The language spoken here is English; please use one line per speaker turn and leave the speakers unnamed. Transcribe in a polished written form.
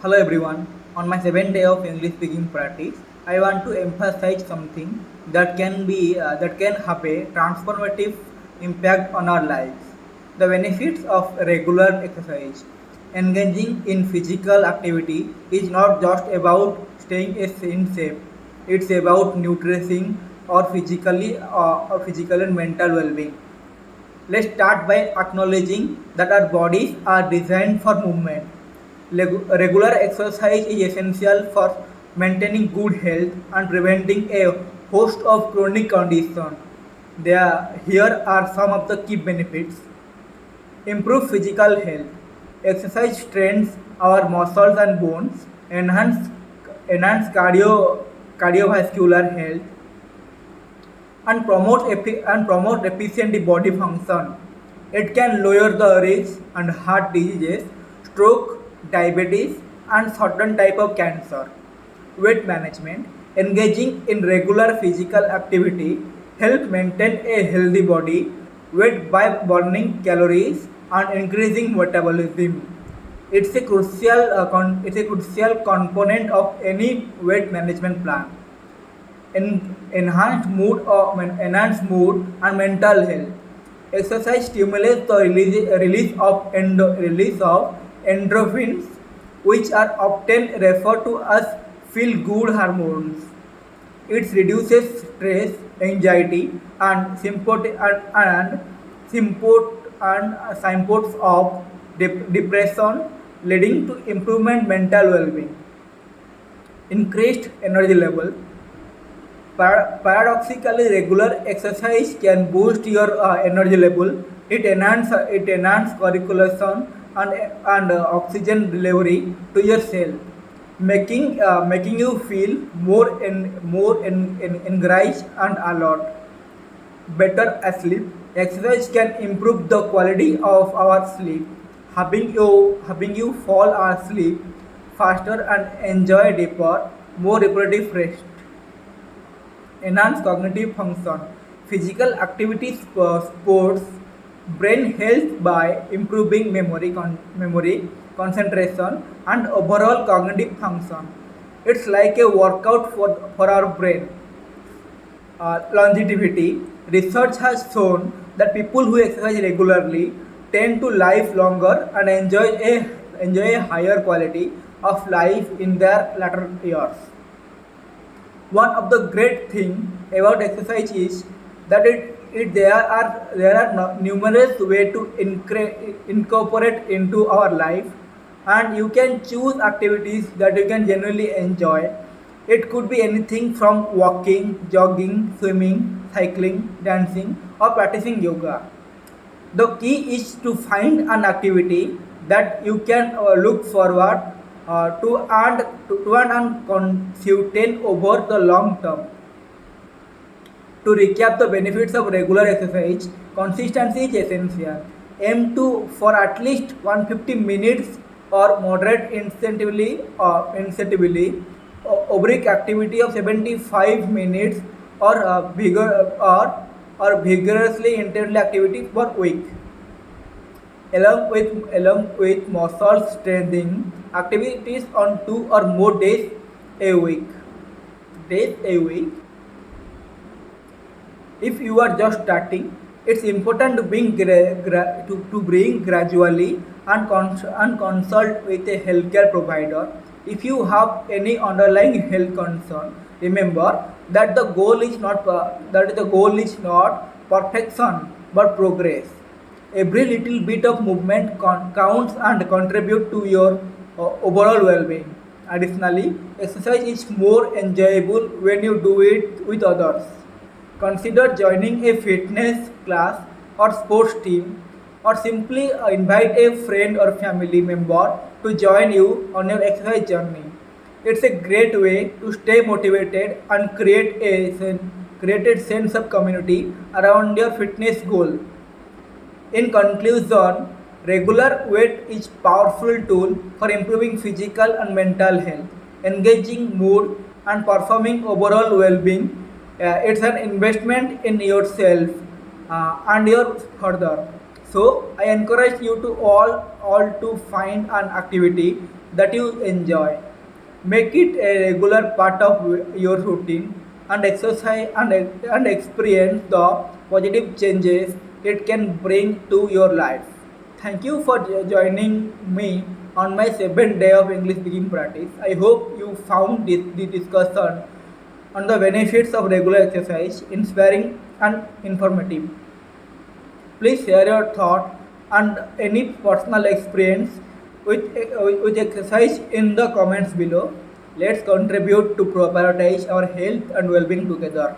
Hello everyone. On my seventh day of English speaking practice, I want to emphasize something that can have a transformative impact on our lives. The benefits of regular exercise. Engaging in physical activity is not just about staying in shape. It's about nutrishing or physical and mental well-being. Let's start by acknowledging that our bodies are designed for movement. Regular exercise is essential for maintaining good health and preventing a host of chronic conditions. Here are some of the key benefits. Improve physical health. Exercise strengthens our muscles and bones, enhance cardiovascular health, and promote efficient body function. It can lower the risk and heart diseases, stroke, diabetes, and certain type of cancer. Weight management. Engaging in regular physical activity help maintain a healthy body weight by burning calories and increasing metabolism. It's a crucial component of any weight management plan. Enhanced mood and mental health. Exercise stimulates the release of endorphins, which are often referred to as feel-good hormones. It reduces stress, anxiety, and symptoms of depression, leading to improvement mental well-being. Increased energy level. Paradoxically, regular exercise can boost your energy level. It enhance circulation and oxygen delivery to your cell, making you feel more energized and alert. Better sleep. Exercise can improve the quality of our sleep, having you fall asleep faster and enjoy deeper, more repetitive rest. Enhance cognitive function. Physical activity supports brain health by improving memory, concentration, and overall cognitive function. It's like a workout for our brain. Longevity. Research has shown that people who exercise regularly tend to live longer and enjoy a higher quality of life in their latter years. One of the great thing about exercise is that there are numerous ways to incorporate into our life, and you can choose activities that you can genuinely enjoy. It could be anything from walking, jogging, swimming, cycling, dancing, or practicing yoga. The key is to find an activity that you can look forward to and consistent over the long term. To recap the benefits of regular exercise, consistency is essential. Aim to for at least 150 minutes or moderate incentively oblique activity of 75 minutes or vigorously intensely activity per week. Along with muscle strengthening activities on 2 or more a week. Days a week. If you are just starting, it's important to bring gradually and consult with a healthcare provider. If you have any underlying health concern, remember that the goal is not perfection but progress. Every little bit of movement counts and contribute to your overall well-being. Additionally, exercise is more enjoyable when you do it with others. Consider joining a fitness class or sports team, or simply invite a friend or family member to join you on your exercise journey. It's a great way to stay motivated and create a sense of community around your fitness goal. In conclusion, regular weight is powerful tool for improving physical and mental health, engaging mood, and performing overall well-being. It's an investment in yourself and your further. So I encourage you to all to find an activity that you enjoy. Make it a regular part of your routine and exercise and experience the positive changes it can bring to your life. Thank you for joining me on my 7th day of English speaking practice. I hope you found the discussion on the benefits of regular exercise inspiring and informative. Please share your thought and any personal experience with exercise in the comments below. Let's contribute to prioritize our health and well-being together.